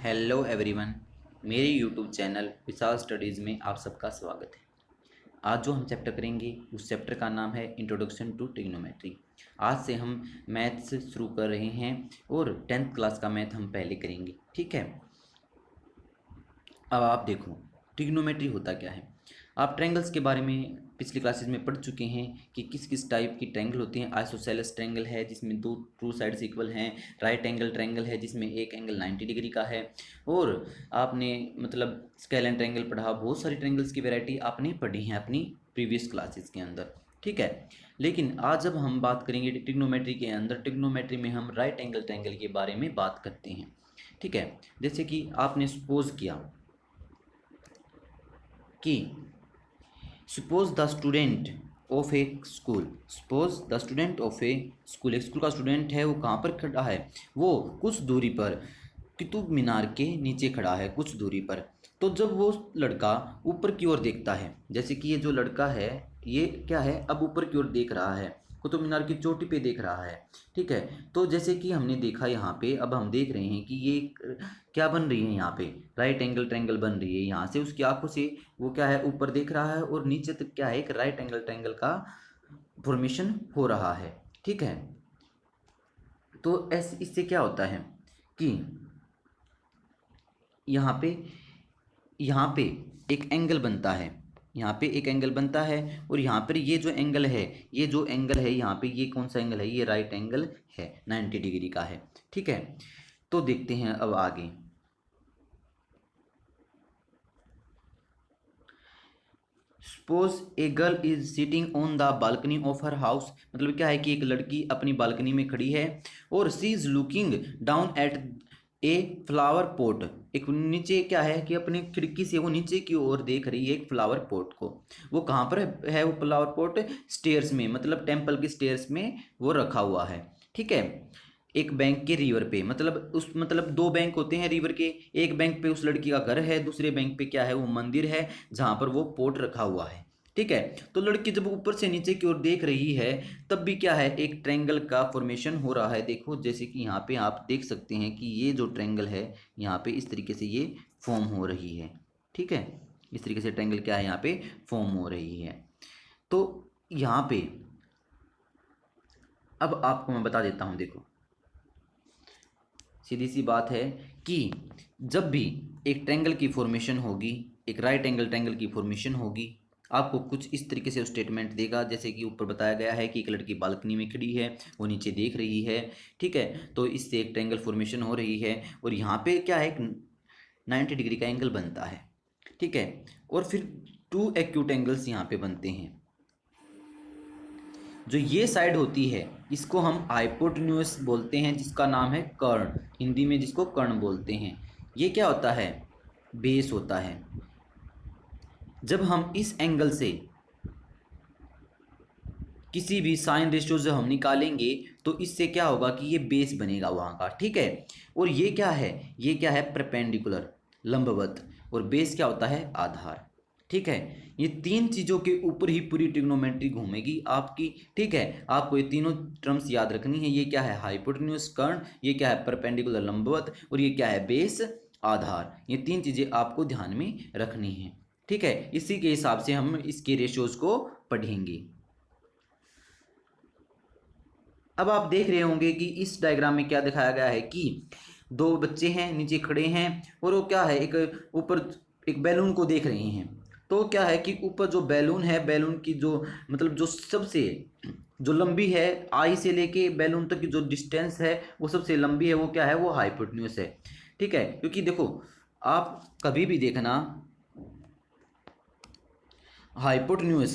Hello everyone, मेरे YouTube channel विशाल studies में आप सबका स्वागत है। आज जो हम चैप्टर करेंगे उस चैप्टर का नाम है इंट्रोडक्शन टू ट्रिग्नोमेट्री। आज से हम मैथ्स शुरू कर रहे हैं और 10th क्लास का मैथ हम पहले करेंगे, ठीक है। अब आप देखो ट्रिग्नोमेट्री होता क्या है। आप ट्रायंगल्स के बारे में पिछली क्लासेस में पढ़ चुके हैं कि किस किस टाइप की ट्रायंगल होती हैं। आइसोसेलेस ट्रायंगल है जिसमें दो ट्रू साइड्स इक्वल हैं। राइट एंगल ट्रायंगल है जिसमें एक एंगल 90 डिग्री का है। और आपने स्केलेन ट्रायंगल पढ़ा। बहुत सारी ट्रायंगल्स की वैरायटी आपने पढ़ी है अपनी प्रीवियस क्लासेस के अंदर, ठीक है। लेकिन आज जब हम बात करेंगे ट्रिग्नोमेट्री के अंदर, ट्रिग्नोमेट्री में हम राइट एंगल ट्रायंगल के बारे में बात करते हैं, ठीक है। जैसे कि आपने सपोज किया कि suppose the student of A school, suppose the student of A school, एक स्कूल का स्टूडेंट है। वो कहाँ पर खड़ा है? वो कुछ दूरी पर कुतुब मीनार के नीचे खड़ा है, कुछ दूरी पर। तो जब वो लड़का ऊपर की ओर देखता है, जैसे कि ये जो लड़का है ये क्या है, अब ऊपर की ओर देख रहा है, कुतुब मीनार की चोटी पे देख रहा है, ठीक है। तो जैसे कि हमने देखा यहाँ पे, अब हम देख रहे हैं कि ये क्या बन रही है, यहाँ पे राइट एंगल ट्रायंगल बन रही है। यहाँ से उसकी आंखों से वो क्या है, ऊपर देख रहा है और नीचे तक क्या है, एक राइट एंगल ट्रायंगल का फॉर्मेशन हो रहा है, ठीक है। तो ऐसे इससे क्या होता है कि यहाँ पे एक एंगल बनता है, यहाँ पे एक एंगल बनता है। और यहाँ पर ये जो एंगल है, ये जो एंगल है यहाँ पे, ये कौन सा एंगल है? ये राइट एंगल है, 90 डिग्री का है, ठीक है। तो देखते हैं अब आगे। Suppose a girl is sitting on the balcony of her house, मतलब क्या है कि एक लड़की अपनी बालकनी में खड़ी है और she is looking down at a flower pot. एक नीचे क्या है कि अपनी खिड़की से वो नीचे की ओर देख रही है एक फ्लावर पॉट को। वो कहाँ पर है वो फ्लावर पॉट? स्टेयर्स में, मतलब टेम्पल के स्टेयर्स में वो रखा हुआ है, ठीक है। एक बैंक के रिवर पे, मतलब दो बैंक होते हैं रिवर के। एक बैंक पे उस लड़की का घर है, दूसरे बैंक पे क्या है, वो मंदिर है जहाँ पर वो पोट रखा हुआ है, ठीक है। तो लड़की जब ऊपर से नीचे की ओर देख रही है तब भी क्या है, एक ट्रायंगल का फॉर्मेशन हो रहा है। देखो जैसे कि यहाँ पे आप देख सकते हैं कि ये जो ट्रायंगल है यहाँ पे इस तरीके से ये फॉर्म हो रही है, ठीक है। इस तरीके से ट्रायंगल क्या है, यहाँ पे फॉर्म हो रही है। तो यहाँ पे अब आपको मैं बता देता हूँ, देखो सीधी सी बात है कि जब भी एक ट्रायंगल की फॉर्मेशन होगी, एक राइट एंगल ट्रायंगल की फॉर्मेशन होगी, आपको कुछ इस तरीके से स्टेटमेंट देगा। जैसे कि ऊपर बताया गया है कि एक लड़की बालकनी में खड़ी है, वो नीचे देख रही है, ठीक है। तो इससे एक ट्रायंगल फॉर्मेशन हो रही है और यहाँ पे क्या है, 90 डिग्री का एंगल बनता है, ठीक है। और फिर टू एक्यूट एंगल्स यहाँ पे बनते हैं। जो ये साइड होती है इसको हम हाइपोटेन्यूस बोलते हैं, जिसका नाम है कर्ण, हिंदी में जिसको कर्ण बोलते हैं। ये क्या होता है? बेस होता है। जब हम इस एंगल से किसी भी साइन रेशियो जो हम निकालेंगे तो इससे क्या होगा कि ये बेस बनेगा वहाँ का, ठीक है। और ये क्या है? ये क्या है? परपेंडिकुलर, लंबवत। और बेस क्या होता है? आधार, ठीक है। ये तीन चीज़ों के ऊपर ही पूरी ट्रिग्नोमेट्री घूमेगी आपकी, ठीक है। आपको ये तीनों टर्म्स याद रखनी है। ये क्या है? हाइपोटेन्यूस कर्ण, ये क्या है? परपेंडिकुलर लंबवत, और ये क्या है? बेस आधार। ये तीन चीज़ें आपको ध्यान में रखनी है, ठीक है। इसी के हिसाब से हम इसके रेशियोज को पढ़ेंगे। अब आप देख रहे होंगे कि इस डायग्राम में क्या दिखाया गया है कि दो बच्चे हैं, नीचे खड़े हैं और वो क्या है, एक ऊपर एक बैलून को देख रहे हैं। तो क्या है कि ऊपर जो बैलून है, बैलून की जो जो सबसे जो लंबी है, आई से लेके बैलून तक की जो डिस्टेंस है वो सबसे लंबी है, वो क्या है? वो हाइपोटेन्यूस है, ठीक है। क्योंकि देखो आप कभी भी देखना, हाइपोटेन्यूस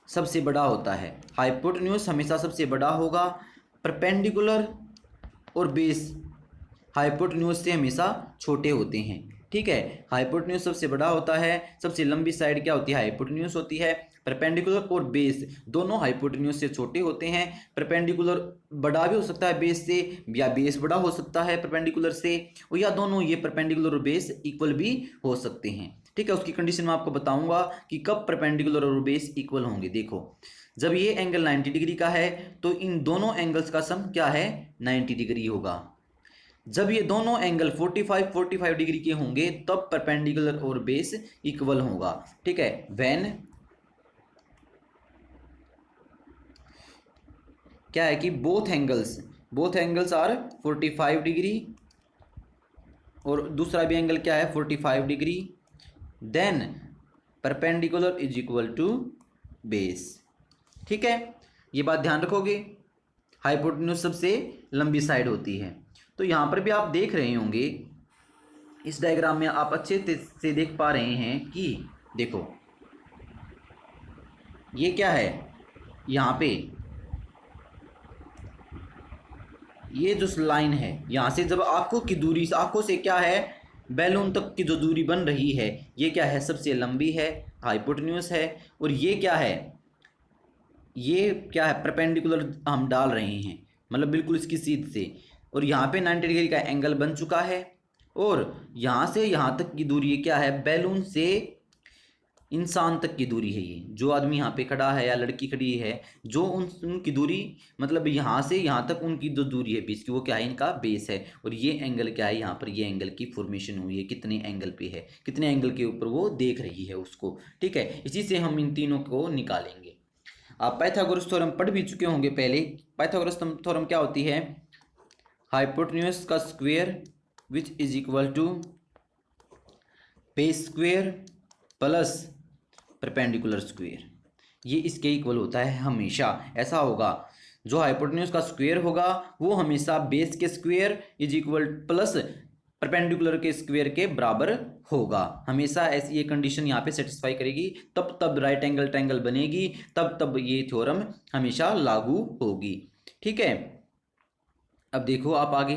सबसे बड़ा होता है। हाइपोटेन्यूस हमेशा सबसे बड़ा होगा। परपेंडिकुलर और बेस हाइपोटेन्यूस से हमेशा छोटे होते हैं, ठीक है। हाइपोटेन्यूस सबसे बड़ा होता है, सबसे लंबी साइड क्या होती है? हाइपोटेन्यूस होती है। परपेंडिकुलर और बेस दोनों हाइपोटेन्यूस से छोटे होते हैं। परपेंडिकुलर बड़ा भी हो सकता है बेस से, या बेस बड़ा हो सकता है परपेंडिकुलर से, और या दोनों, ये परपेंडिकुलर और बेस इक्वल भी हो सकते हैं, ठीक है, उसकी कंडीशन मैं आपको बताऊंगा कि कब परपेंडिकुलर और बेस इक्वल होंगे। देखो, जब ये एंगल 90 डिग्री का है तो इन दोनों एंगल्स का सम क्या है, 90 डिग्री होगा। जब ये दोनों एंगल 45 डिग्री के होंगे तब परपेंडिकुलर और बेस इक्वल होगा। ठीक है, व्हेन क्या है कि बोथ एंगल्स आर 45 डिग्री और दूसरा भी एंगल क्या है 45 degree, then perpendicular is equal to base. ठीक है, ये बात ध्यान रखोगे। हाइपोटेन्यूज सबसे लंबी साइड होती है। तो यहां पर भी आप देख रहे होंगे, इस डायग्राम में आप अच्छे से देख पा रहे हैं कि देखो ये क्या है, यहाँ पे ये जो लाइन है यहाँ से जब आंखों की दूरी, आंखों से क्या है बैलून तक की जो दूरी बन रही है ये क्या है, सबसे लंबी है, हाइपोटेन्यूज है। और ये क्या है, ये क्या है, परपेंडिकुलर हम डाल रहे हैं, मतलब बिल्कुल इसकी सीध से। और यहाँ पे 90 डिग्री का एंगल बन चुका है। और यहाँ से यहाँ तक की दूरी ये क्या है, बैलून से इंसान तक की दूरी है। ये जो आदमी यहाँ पे खड़ा है या लड़की खड़ी है, जो उनकी दूरी, मतलब यहाँ से यहाँ तक उनकी जो दूरी है बीच की, वो क्या है, इनका बेस है। और ये एंगल क्या है, यहाँ पर ये एंगल की फॉर्मेशन हुई है, कितने एंगल पे है, कितने एंगल के ऊपर वो देख रही है उसको। ठीक है, इसी से हम इन तीनों को निकालेंगे। आप पाइथागोरस थ्योरम पढ़ भी चुके होंगे पहले। पाइथागोरस थ्योरम क्या होती है, हाइपोटेन्यूज का square which is equal to base square plus perpendicular square, ये इसके इक्वल होता है हमेशा। ऐसा होगा, जो हाइपोटेन्यूज का स्क्वायर होगा वो हमेशा बेस के square is equal plus perpendicular के स्क्वायर के बराबर होगा। हमेशा ऐसी ये कंडीशन यहाँ पे सेटिस्फाई करेगी, तब तब राइट एंगल ट्रायंगल बनेगी, तब तब ये थ्योरम हमेशा लागू होगी। ठीक है, अब देखो आप आगे,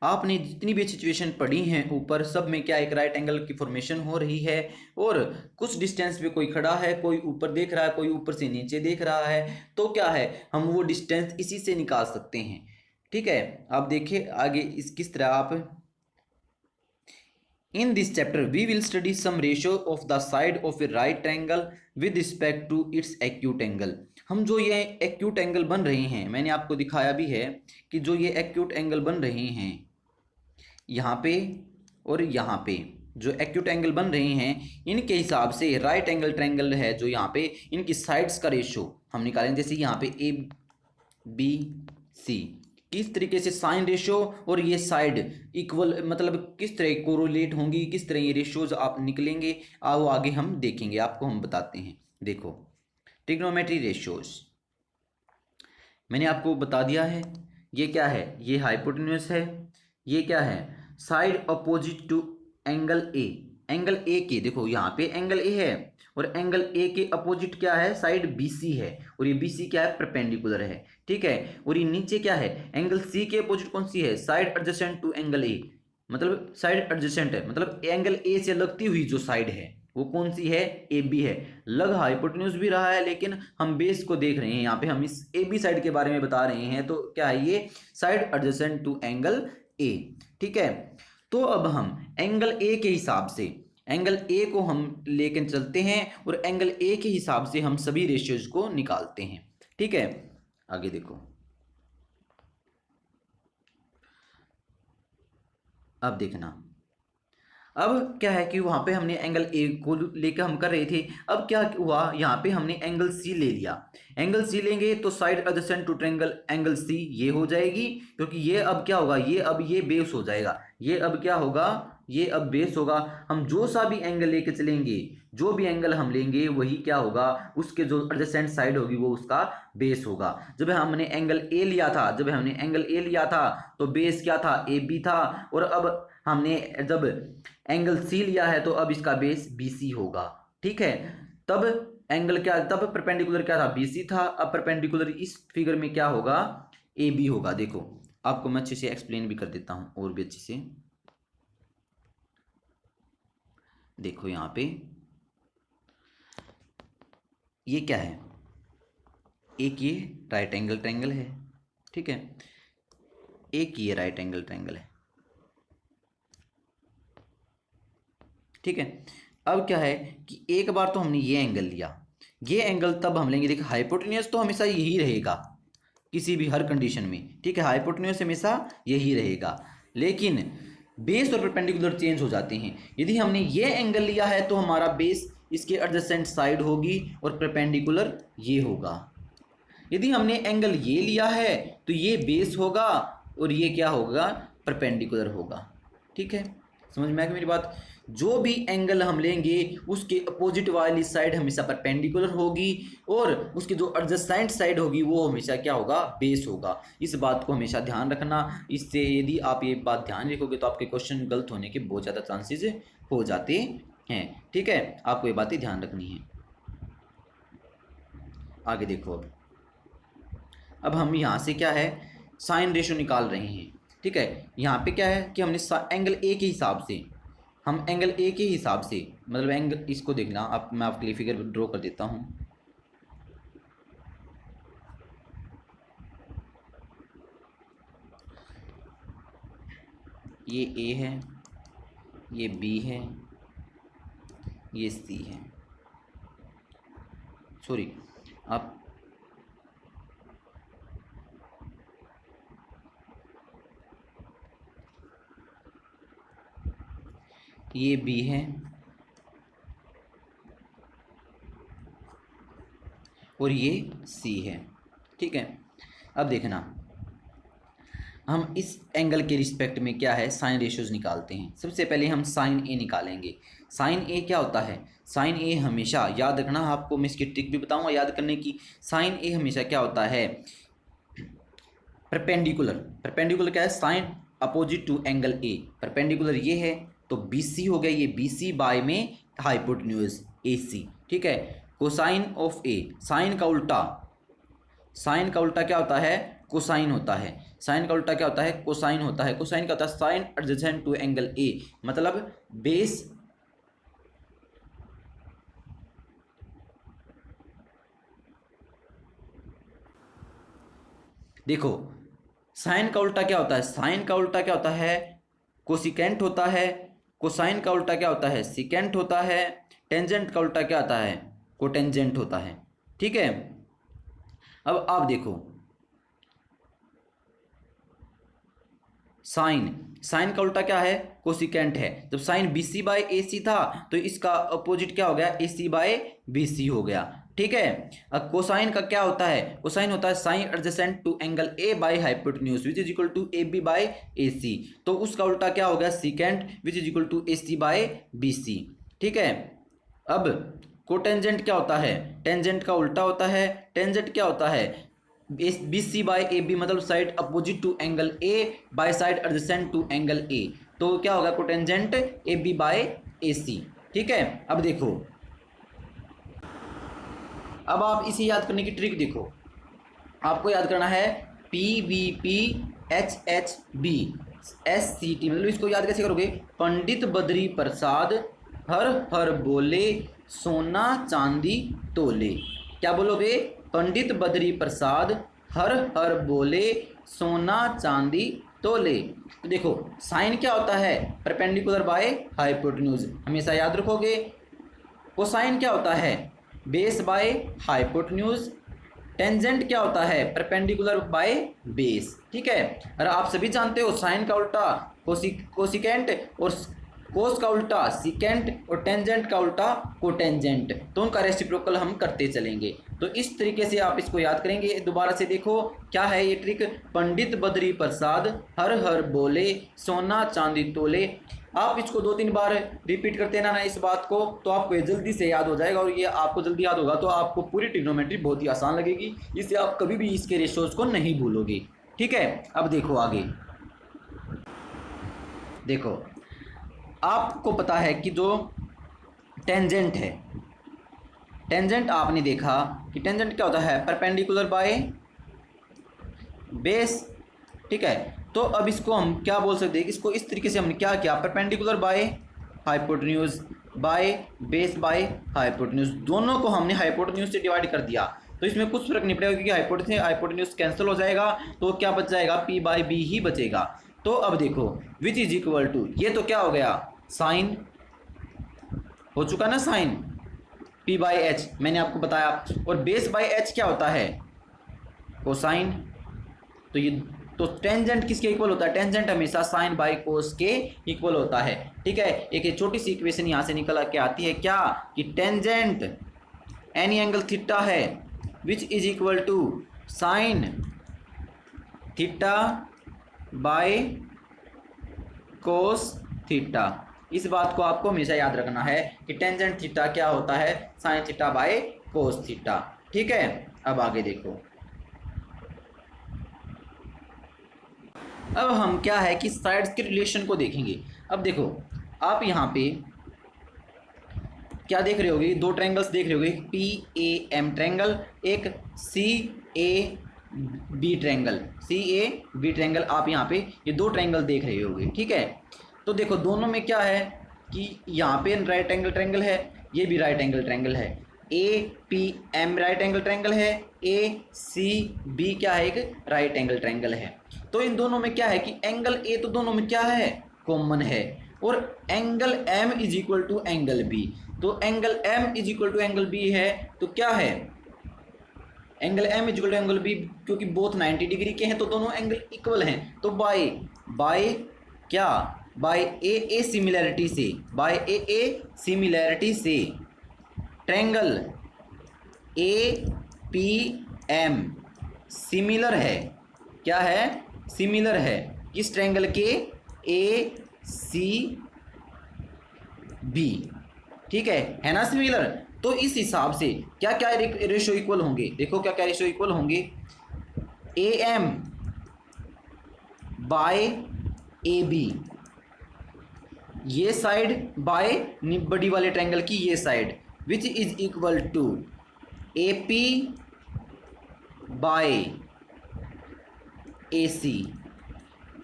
आपने जितनी भी सिचुएशन पढ़ी हैं ऊपर, सब में क्या एक राइट एंगल की फॉर्मेशन हो रही है और कुछ डिस्टेंस पे कोई खड़ा है, कोई ऊपर देख रहा है, कोई ऊपर से नीचे देख रहा है, तो क्या है, हम वो डिस्टेंस इसी से निकाल सकते हैं। ठीक है, आप देखिए आगे इस किस तरह आप, in this chapter we will study some ratio of the side of a right triangle with respect to its acute angle. हम जो ये एक्यूट एंगल बन रहे हैं, मैंने आपको दिखाया भी है कि जो ये एक्यूट एंगल बन रहे हैं यहाँ पे और यहाँ पे, जो एक्यूट एंगल बन रहे हैं इनके हिसाब से राइट एंगल ट्रायंगल है जो यहाँ पे, इनकी साइड्स का रेशो हम निकालेंगे। जैसे यहाँ पे ए बी सी, किस तरीके से साइन रेशो और ये साइड इक्वल, मतलब किस तरह कोरिलेट होंगी, किस तरह ये रेशोज आप निकलेंगे, वो आगे हम देखेंगे, आपको हम बताते हैं। देखो, ट्रिग्नोमेट्री रेशोज मैंने आपको बता दिया है। ये क्या है, ये हाइपोटेन्यूज है, ये क्या है, side opposite to angle A. Angle A के, देखो यहाँ पे एंगल ए है और एंगल ए के अपोजिट क्या है, साइड बी सी है, और ये बी सी क्या है, परपेंडिकुलर है। ठीक है, और ये नीचे क्या है, एंगल सी के अपोजिट कौन सी है, side adjacent to angle A, मतलब साइड एडजेसेंट है, मतलब एंगल ए से लगती हुई जो साइड है वो कौन सी है, ए बी है। लग हाइपोटेन्यूज भी रहा है लेकिन हम बेस को देख रहे हैं, यहाँ पे हम इस ए बी साइड के बारे में बता रहे हैं, तो क्या है, ये side adjacent to angle A. ठीक है, तो अब हम एंगल ए के हिसाब से, एंगल ए को हम लेकर चलते हैं और एंगल ए के हिसाब से हम सभी रेशियोज को निकालते हैं। ठीक है, आगे देखो, अब देखना, अब क्या है कि वहां पे हमने एंगल ए को लेकर हम कर रहे थे, अब क्या हुआ, यहाँ पे हमने एंगल सी ले लिया। एंगल सी लेंगे तो side adjacent to triangle angle C ये हो जाएगी, क्योंकि ये अब क्या होगा, ये अब ये बेस हो जाएगा, ये अब क्या होगा, ये अब बेस होगा। हम जो सा भी एंगल लेके चलेंगे, जो भी एंगल हम लेंगे वही क्या होगा, उसके जो एडजेसेंट साइड होगी वो उसका बेस होगा। जब हमने एंगल ए लिया था, जब हमने एंगल ए लिया था तो बेस क्या था, ए बी था, और अब हमने जब एंगल सी लिया है तो अब इसका बेस बी सी होगा। ठीक है, तब एंगल क्या, तब परपेंडिकुलर क्या था, बी सी था, अब परपेंडिकुलर इस फिगर में क्या होगा, ए बी होगा। देखो, आपको मैं अच्छे से एक्सप्लेन भी कर देता हूं और भी अच्छे से। देखो यहाँ पे ये क्या है, एक ये राइट एंगल ट्रायंगल है। ठीक है, एक ही राइट एंगल ट्रायंगल है। ठीक है, अब क्या है कि एक बार तो हमने ये एंगल लिया, ये एंगल तब हम लेंगे, देखिए हाइपोटेन्यूज तो हमेशा यही रहेगा किसी भी हर कंडीशन में, ठीक है, हाइपोटेन्यूज हमेशा यही रहेगा, लेकिन बेस और परपेंडिकुलर चेंज हो जाते हैं। यदि हमने ये एंगल लिया है तो हमारा बेस इसके एडजेसेंट साइड होगी और परपेंडिकुलर ये होगा। यदि हमने एंगल ये लिया है तो ये बेस होगा और ये क्या होगा, परपेंडिकुलर होगा। ठीक है, समझ में आ गई मेरी बात। जो भी एंगल हम लेंगे उसके अपोजिट वाली साइड हमेशा परपेंडिकुलर होगी और उसकी जो एडजेसेंट साइड होगी वो हमेशा क्या होगा, बेस होगा। इस बात को हमेशा ध्यान रखना। इससे यदि आप ये बात ध्यान रखोगे तो आपके क्वेश्चन गलत होने के बहुत ज़्यादा चांसेस हो जाते हैं। ठीक है, आपको ये बातें ध्यान रखनी है। आगे देखो, अब हम यहाँ से क्या है, साइन रेशो निकाल रहे हैं। ठीक है, यहाँ पे क्या है कि हमने एंगल ए के हिसाब से, हम एंगल ए के हिसाब से, मतलब एंगल इसको देखना, अब मैं आपके लिए फिगर ड्रॉ कर देता हूँ। ये ए है, ये बी है, ये सी है, सॉरी आप ये बी है और ये सी है। ठीक है, अब देखना हम इस एंगल के रिस्पेक्ट में क्या है, साइन रेशियोज निकालते हैं। सबसे पहले हम साइन ए निकालेंगे। साइन ए क्या होता है, साइन ए हमेशा याद रखना, आपको मैं इसकी ट्रिक भी बताऊंगा याद करने की। साइन ए हमेशा क्या होता है, परपेंडिकुलर। परपेंडिकुलर क्या है, sine opposite to angle A. Perpendicular ये है तो बी सी हो गया, ये बी सी बाय में हाइपोटेन्यूज ए सी। ठीक है, कोसाइन ऑफ ए, साइन का उल्टा, साइन का उल्टा क्या होता है, कोसाइन होता है। साइन का उल्टा क्या होता है, कोसाइन होता है। कोसाइन का होता है sine adjacent to angle A, मतलब बेस देखो, साइन का उल्टा क्या होता है, साइन का उल्टा क्या होता है, कोसिकेंट होता है। कोसाइन का उल्टा क्या होता है, सिकेंट होता है। टेंजेंट का उल्टा क्या आता है, कोटेंजेंट होता है। ठीक है, अब आप देखो साइन, साइन का उल्टा क्या है, कोसिकेंट है। जब sine B C by A सी था तो इसका अपोजिट क्या हो गया, ए सी बाय बी सी हो गया। ठीक है, अब कोसाइन का क्या होता है, कोसाइन होता है sine adjacent to angle A by hypotenuse which is equal to A B by A C, तो उसका उल्टा क्या हो गया, secant which is equal to A C by B C. ठीक है, अब कोटेंजेंट क्या होता है, टेंजेंट का उल्टा होता है। टेंजेंट क्या होता है, B C by A B, मतलब side opposite to angle A by side adjacent to angle A, तो क्या होगा, cotangent A B by A C. ठीक है, अब देखो, अब आप इसे याद करने की ट्रिक देखो। आपको याद करना है P B P H H B S C T, मतलब इसको याद कैसे करोगे, पंडित बद्री प्रसाद हर हर बोले सोना चांदी तोले। क्या बोलोगे, पंडित बद्री प्रसाद हर हर बोले सोना चांदी तोले। तो देखो साइन क्या होता है, परपेंडिकुलर बाय हाइपोटेन्यूज, हमेशा याद रखोगे। कोसाइन क्या होता है, बेस बाय हाइपोटेन्यूज। टेंजेंट क्या होता है, परपेंडिकुलर बाय बेस। ठीक है, और आप सभी जानते हो साइन का उल्टा कोसिकेंट और कोस का उल्टा सिकेंट और टेंजेंट का उल्टा कोटेंजेंट, तो उनका रेसिप्रोकल हम करते चलेंगे। तो इस तरीके से आप इसको याद करेंगे। दोबारा से देखो क्या है ये ट्रिक, पंडित बद्री प्रसाद हर हर बोले सोना चांदी तोले। आप इसको 2-3 बार रिपीट करते ना इस बात को, तो आपको ये जल्दी से याद हो जाएगा, और ये आपको जल्दी याद होगा तो आपको पूरी ट्रिग्नोमेट्री बहुत ही आसान लगेगी। इससे आप कभी भी इसके रेशियोज को नहीं भूलोगे। ठीक है, अब देखो आगे, देखो आपको पता है कि जो टेंजेंट है, टेंजेंट आपने देखा कि टेंजेंट क्या होता है, परपेंडिकुलर बाय बेस। ठीक है, तो अब इसको हम क्या बोल सकते हैं, इसको इस तरीके से हमने क्या किया, perpendicular by hypotenuse by base by hypotenuse, दोनों को हमने हाइपोटेन्यूज से डिवाइड कर दिया। तो तो इसमें कुछ फर्क नहीं पड़ेगा क्योंकि हाइपोटेन्यूज कैंसिल हो जाएगा, तो क्या बच जाएगा, पी बाई बी ही बचेगा। तो अब देखो विच इज इक्वल टू, ये तो क्या हो गया, साइन हो चुका ना, साइन पी बाई एच मैंने आपको बताया, और बेस बाई एच क्या होता है, कोसाइन। तो ये तो टेंजेंट किसके इक्वल होता है, टेंजेंट हमेशा साइन बाई कोस के इक्वल होता है। ठीक है, एक छोटी सी इक्वेशन यहाँ से निकल के आती है क्या, कि टेंजेंट एनी एंगल थीटा है which is equal to sine theta by cos theta. इस बात को आपको हमेशा याद रखना है कि टेंजेंट थीटा क्या होता है, sign theta by cos theta. ठीक है, अब आगे देखो, अब हम क्या है कि साइड्स के रिलेशन को देखेंगे। अब देखो आप यहाँ पे क्या देख रहे होगे, दो ट्रायंगल्स देख रहे होगे, पी ए एम ट्रायंगल, एक C A B triangle, C A B triangle, आप यहाँ पे ये दो ट्रायंगल देख रहे होगे। ठीक है, तो देखो दोनों में क्या है कि यहाँ पे राइट एंगल ट्रायंगल है, ये भी राइट एंगल ट्रायंगल है, A P M right angle triangle है, ए सी बी क्या है, एक राइट एंगल ट्रायंगल है। तो इन दोनों में क्या है कि एंगल ए तो दोनों में क्या है, कॉमन है, और angle M is equal to angle B, तो angle M is equal to angle B है, तो क्या है, angle M is equal to angle B, क्योंकि बोथ 90 डिग्री के हैं तो दोनों एंगल इक्वल हैं। तो बाय क्या, बाय ए सिमिलैरिटी से, बाय ए सिमिलैरिटी से triangle A P M similar है, क्या है, सिमिलर है किस ट्रायंगल के, ए सी बी। ठीक है ना सिमिलर। तो इस हिसाब से क्या क्या रेशो इक्वल होंगे, देखो क्या क्या रेशो इक्वल होंगे, A M by A B, ये साइड बाय बड़ी वाले ट्रायंगल की ये side, which is equal to A P by A C,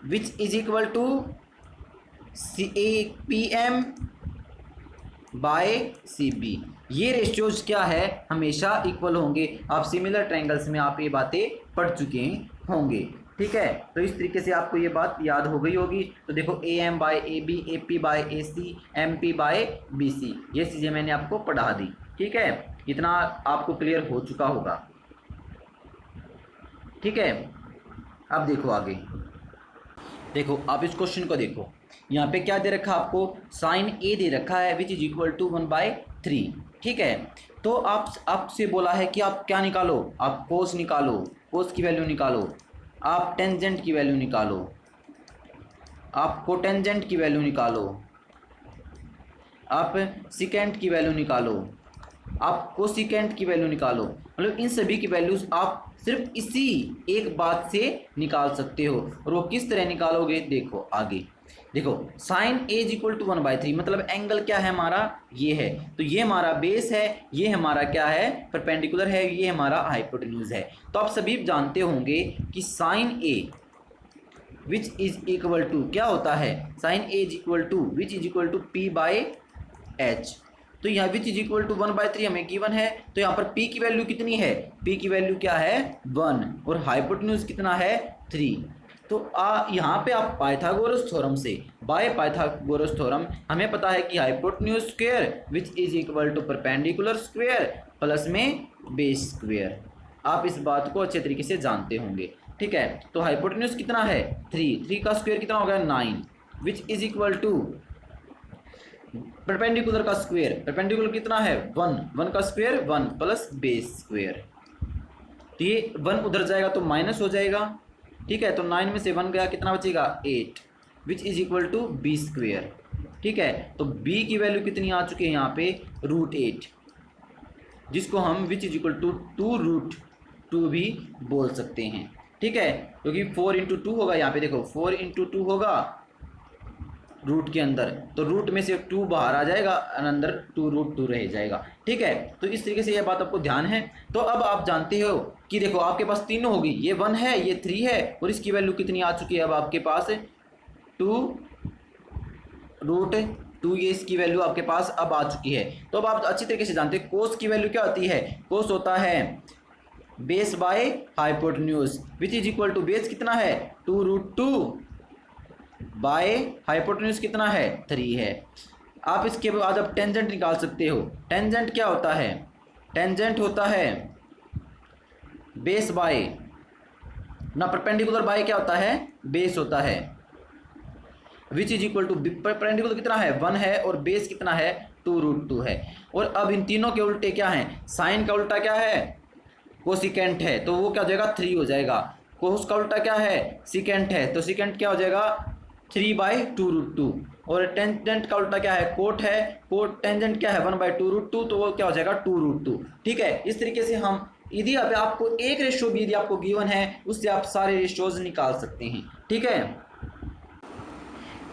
which is equal to C A P M by C B. ये ratios क्या है, हमेशा इक्वल होंगे। आप सिमिलर ट्रायंगल्स में आप ये बातें पढ़ चुके होंगे। ठीक है, तो इस तरीके से आपको ये बात याद हो गई होगी। तो देखो A M by A B, A P by A C, M P by B C, ये चीज़ें मैंने आपको पढ़ा दी। ठीक है, इतना आपको क्लियर हो चुका होगा। ठीक है, अब देखो आगे, देखो आप इस क्वेश्चन को देखो, यहाँ पे क्या दे रखा आपको, साइन ए दे रखा है विच इज इक्वल टू 1/3। ठीक है, तो आपसे बोला है कि आप क्या निकालो, आप कोस निकालो, कोस की वैल्यू निकालो, आप टेंजेंट की वैल्यू निकालो, आप कोटेंजेंट की वैल्यू निकालो, आप सिकेंट की वैल्यू निकालो, आप कोसिकेंट की वैल्यू निकालो। मतलब इन सभी की वैल्यूज आप सिर्फ इसी एक बात से निकाल सकते हो। और वो किस तरह निकालोगे, देखो आगे देखो, sine A is equal to 1/3, मतलब एंगल क्या है हमारा, ये है, तो ये हमारा बेस है, ये हमारा क्या है, परपेंडिकुलर है, ये हमारा हाइपोटेन्यूज है। तो आप सभी जानते होंगे कि sine A which is equal to क्या होता है, sine A is equal to which is equal to P by H. तो यहाँ विच इज इक्वल टू 1/3 हमें गिवन है, तो यहाँ पर p की वैल्यू कितनी है, p की वैल्यू क्या है 1, और हाइपोटेन्यूज कितना है 3। तो यहाँ पे आप पाइथागोरस थ्योरम से, बाय पाइथागोरस थ्योरम हमें पता है कि hypotenuse square which is equal to perpendicular square plus में बेस स्क्वायर। आप इस बात को अच्छे तरीके से जानते होंगे। ठीक है, तो हाइपोटेन्यूज कितना है 3 का स्क्वायर कितना हो गया 9, which is equal to perpendicular का स्क्वायर, परपेंडिकुलर कितना है 1 का स्क्वायर 1 प्लस बेस स्क्वायर। तो ये 1 उधर जाएगा तो माइनस हो जाएगा। ठीक है, तो 9 में से 1 गया, कितना बचेगा 8, which is equal to B square. ठीक है, तो b की वैल्यू कितनी आ चुकी है यहाँ पे √8, जिसको हम विच इज इक्वल टू 2√2 भी बोल सकते हैं। ठीक है, क्योंकि 4 × 2 होगा, यहाँ पे देखो 4 × 2 होगा रूट के अंदर, तो रूट में से 2 बाहर आ जाएगा, अंदर 2√2 रह जाएगा। ठीक है, तो इस तरीके से यह बात आपको ध्यान है। तो अब आप जानते हो कि देखो आपके पास तीनों होगी, ये 1 है, ये 3 है, और इसकी वैल्यू कितनी आ चुकी है अब आपके पास 2√2, ये इसकी वैल्यू आपके पास अब आ चुकी है। तो अब आप अच्छी तरीके से जानते हैं कोस की वैल्यू क्या होती है, कोस होता है base by hypotenuse which is equal to base कितना है 2√2 बाय हाइपोटेन्यूज कितना है 3 है। आप इसके बाद अब टेंजेंट निकाल सकते हो। टेंजेंट क्या होता है, टेंजेंट होता है बेस बाय ना परपेंडिकुलर बाय क्या होता है बेस होता है which is equal to perpendicular कितना है 1 है और बेस कितना है 2√2 है। और अब इन तीनों के उल्टे क्या हैं, साइन का उल्टा क्या है कोसिकेंट है तो वो क्या हो जाएगा 3 हो जाएगा। कोस का उल्टा क्या है सिकेंट है तो सिकेंट क्या हो जाएगा 3/2√2। और टेंजेंट का उल्टा क्या है कोट है, कोट टेंजेंट क्या है 1/2√2 तो वो क्या हो जाएगा 2√2। ठीक है, इस तरीके से हम यदि अब आपको एक रेशियो भी यदि आपको गिवन है उससे आप सारे रेशियोज निकाल सकते हैं। ठीक है,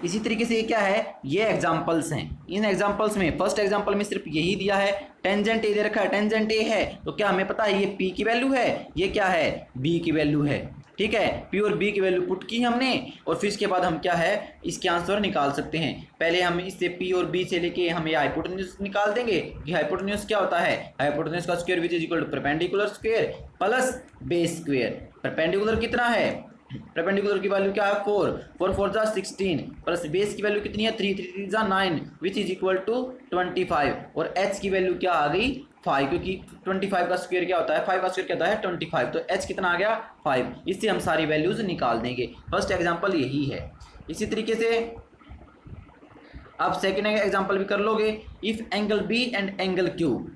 इसी तरीके से ये क्या है ये एग्जांपल्स हैं। इन एग्जांपल्स में फर्स्ट एग्जांपल में सिर्फ यही दिया है टेंजेंट ए दे रखा है, टेंजेंट ए है तो क्या हमें पता है ये पी की वैल्यू है ये क्या है बी की वैल्यू है। ठीक है, पी और बी की वैल्यू पुट की हमने और फिर इसके बाद हम क्या है इसके आंसर निकाल सकते हैं। पहले हम इससे पी और बी से लेके हम ये हाइपोटेन्यूज निकाल देंगे कि हाइपोटेन्यूज क्या होता है हाइपोटेन्यूज का square which is equal to perpendicular square plus base square. Perpendicular कितना है परपेंडिकुलर की वैल्यू क्या है 4 4 जा 16 प्लस बेस की वैल्यू कितनी है 3 3 जा 9 विच इज इक्वल टू 25 और h की वैल्यू क्या आ गई 5 क्योंकि 25 का स्क्वायर क्या होता है 5 का स्क्वायर क्या होता है 25 तो h कितना आ गया 5। इससे हम सारी वैल्यूज निकाल देंगे। फर्स्ट एग्जांपल यही है। इसी तरीके से आप सेकेंड एग्जांपल भी कर लोगे। If angle B and angle Q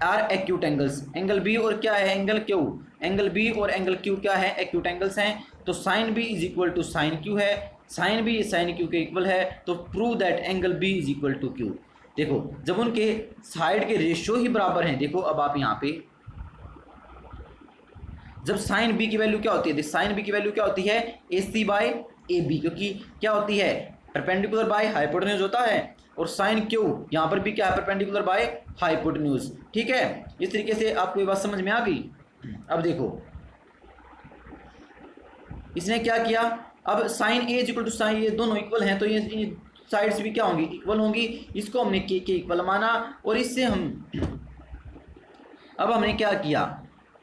are acute angles, angle B और क्या है एंगल क्यू, एंगल बी और एंगल क्यू क्या है एक्यूट एंगल्स हैं तो sine B is equal to sine Q है, साइन बी साइन क्यू के इक्वल है तो prove that angle B is equal to Q. देखो जब उनके साइड के रेशियो ही बराबर हैं, देखो अब आप यहाँ पे जब साइन बी की वैल्यू क्या होती है साइन बी की वैल्यू क्या होती है A C by A B क्योंकि क्या होती है परपेंडिकुलर बाय हाइपोटेन्यूज होता है और साइन क्यू यहाँ पर भी क्या है परपेंडिकुलर बाय हाइपोटेन्यूज। ठीक है, इस तरीके से आपको ये बात समझ में आ गई। अब देखो इसने क्या किया अब sine A equal to sine ये दोनों इक्वल हैं तो ये साइड्स भी क्या होंगी इक्वल होंगी, इसको हमने के इक्वल माना और इससे हम अब हमने क्या किया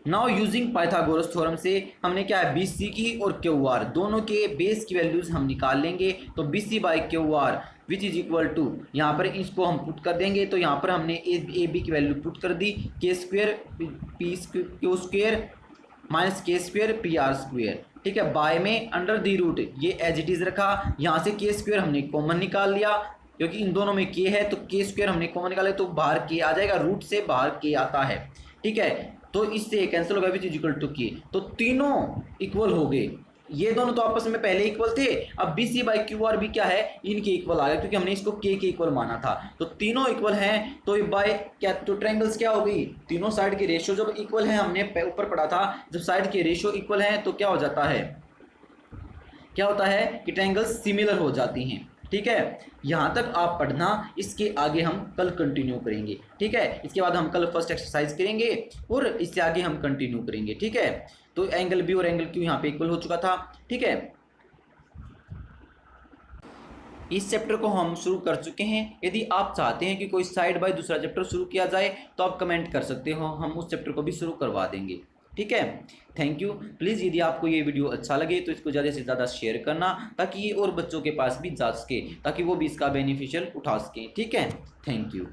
नाउ यूजिंग पाइथागोरस थ्योरम से हमने क्या है बी सी की और क्यू आर दोनों के बेस की वैल्यूज हम निकाल लेंगे तो B C by Q R which is equal to यहाँ पर इसको हम पुट कर देंगे तो यहाँ पर हमने ए बी की वैल्यू पुट कर दी के square P Q square minus के स्क्वेयर पी आर स्क्वेयर। ठीक है, बाय में अंडर दी रूट ये एज इट इज रखा, यहाँ से के स्क्वेयर हमने कॉमन निकाल लिया क्योंकि इन दोनों में के है तो के स्क्वेयर हमने कॉमन निकाला तो बाहर के आ जाएगा, रूट से बाहर के आता है। ठीक है, तो इससे कैंसिल होगा विच इज इक्वल टू के तो तीनों इक्वल हो गए। ये दोनों तो आपस में पहले इक्वल थे, अब B C by Q R भी क्या है इनके इक्वल आ गया क्योंकि हमने इसको के इक्वल माना था तो तीनों इक्वल हैं तो बाय क्या तो ट्रायंगल्स क्या हो गई तीनों साइड के रेशियो जब इक्वल हैं हमने ऊपर पढ़ा था जब साइड के रेशियो इक्वल हैं तो क्या हो जाता है क्या होता है कि ट्रायंगल्स सिमिलर हो जाती हैं। ठीक है, यहाँ तक आप पढ़ना, इसके आगे हम कल कंटिन्यू करेंगे। ठीक है, इसके बाद हम कल फर्स्ट एक्सरसाइज करेंगे और इससे आगे हम कंटिन्यू करेंगे। ठीक है, तो एंगल बी और एंगल क्यू यहाँ पे इक्वल हो चुका था। ठीक है, इस चैप्टर को हम शुरू कर चुके हैं। यदि आप चाहते हैं कि कोई साइड बाय दूसरा चैप्टर शुरू किया जाए तो आप कमेंट कर सकते हो, हम उस चैप्टर को भी शुरू करवा देंगे। ठीक है, थैंक यू। प्लीज़ यदि आपको ये वीडियो अच्छा लगे तो इसको ज़्यादा से ज़्यादा शेयर करना ताकि ये और बच्चों के पास भी जा सके ताकि वो भी इसका बेनिफिशियल उठा सकें। ठीक है, थैंक यू।